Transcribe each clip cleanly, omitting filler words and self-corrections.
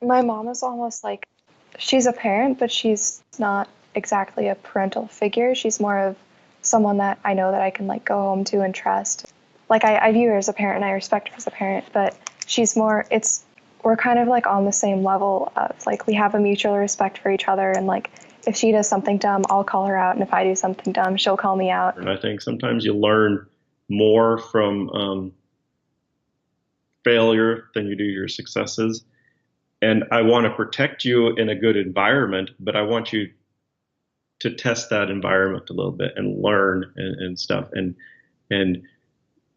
My mom is almost like she's a parent, but she's not exactly a parental figure. She's more of someone that I know that I can like go home to and trust. Like I view her as a parent and I respect her as a parent, but she's more it's we're kind of like on the same level of like we have a mutual respect for each other, and like if she does something dumb, I'll call her out, and if I do something dumb, she'll call me out. And I think sometimes you learn more from failure than you do your successes. And I want to protect you in a good environment, but I want you to test that environment a little bit and learn and stuff. And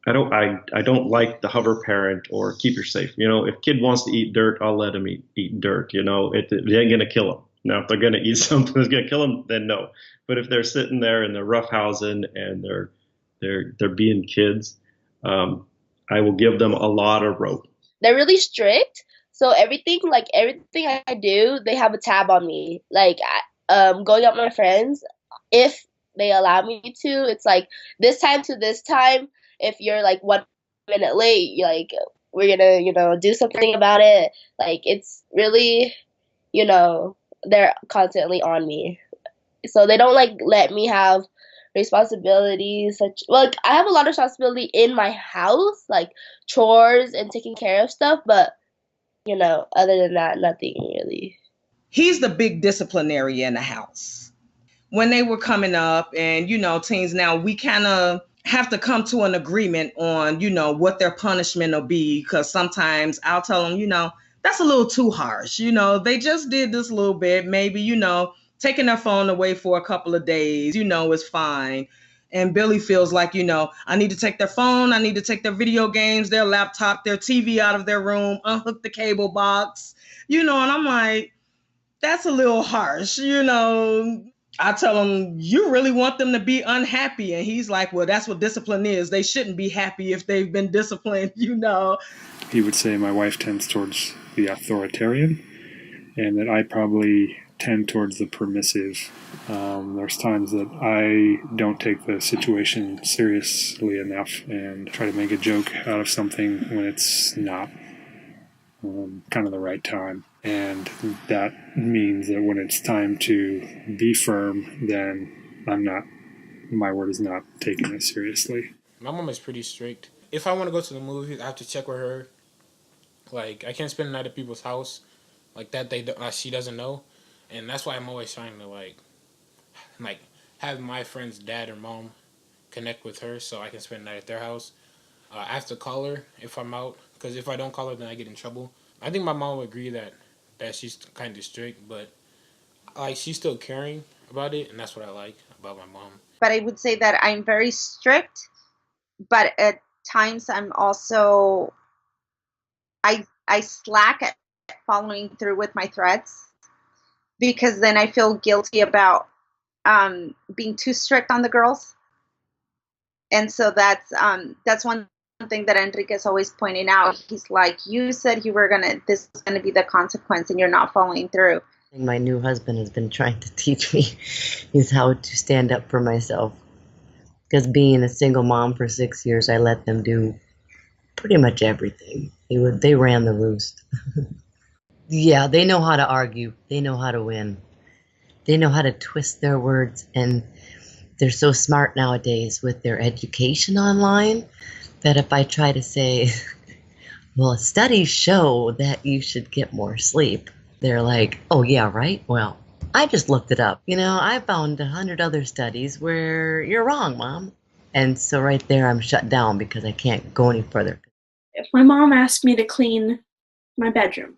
I don't like the hover parent or keep her safe. You know, if kid wants to eat dirt, I'll let him eat dirt. You know, it ain't gonna kill him. Now, if they're gonna eat something that's gonna kill them, then no. But if they're sitting there and they're roughhousing and they're being kids, I will give them a lot of rope. They're really strict. So everything I do, they have a tab on me. Like, going out with my friends, if they allow me to, it's like this time to this time. If you're like 1 minute late, you're like we're gonna, do something about it. Like it's really, they're constantly on me. So they don't like let me have responsibilities such like I have a lot of responsibility in my house, like chores and taking care of stuff, but other than that, nothing really. He's the big disciplinary in the house. When they were coming up and, teens now, we kind of have to come to an agreement on, what their punishment will be. Because sometimes I'll tell them, that's a little too harsh. They just did this a little bit. Maybe, taking their phone away for a couple of days, is fine. And Billy feels like, I need to take their phone, I need to take their video games, their laptop, their TV out of their room, unhook the cable box, and I'm like, that's a little harsh, I tell him, you really want them to be unhappy. And he's like, well, that's what discipline is. They shouldn't be happy if they've been disciplined, He would say my wife tends towards the authoritarian and that I probably tend towards the permissive. There's times that I don't take the situation seriously enough and try to make a joke out of something when it's not kind of the right time. And that means that when it's time to be firm, then my word is not taken as seriously. My mom is pretty strict. If I want to go to the movies, I have to check with her. Like, I can't spend the night at people's house like that. She doesn't know, and that's why I'm always trying to like have my friend's dad or mom connect with her so I can spend the night at their house. I have to call her if I'm out, because if I don't call her, then I get in trouble. I think my mom would agree that she's kind of strict, but like she's still caring about it, and that's what I like about my mom. But I would say that I'm very strict, but at times I'm also I slack at following through with my threats, because then I feel guilty about being too strict on the girls. And so that's one thing that Enrique is always pointing out. He's like, you said this is gonna be the consequence, and you're not following through. My new husband has been trying to teach me is how to stand up for myself. Because being a single mom for 6 years, I let them do pretty much everything. They ran the roost. Yeah, they know how to argue. They know how to win. They know how to twist their words, and they're so smart nowadays with their education online that if I try to say, well, studies show that you should get more sleep, they're like, oh, yeah, right? Well, I just looked it up. I found 100 other studies where you're wrong, Mom. And so right there, I'm shut down because I can't go any further. If my mom asked me to clean my bedroom,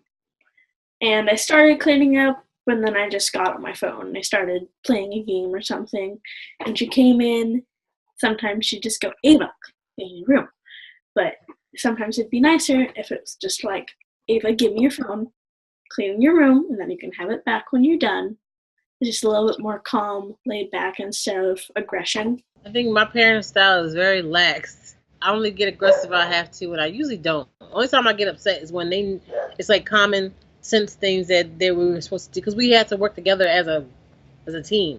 and I started cleaning up, and then I just got on my phone and I started playing a game or something, and she came in, sometimes she'd just go, Ava, clean your room. But sometimes it'd be nicer if it was just like, Ava, give me your phone, clean your room, and then you can have it back when you're done. It's just a little bit more calm, laid back instead of aggression. I think my parenting style is very lax. I only get aggressive if I have to, and I usually don't. The only time I get upset is when it's like common sense things that we were supposed to do, because we had to work together as a team.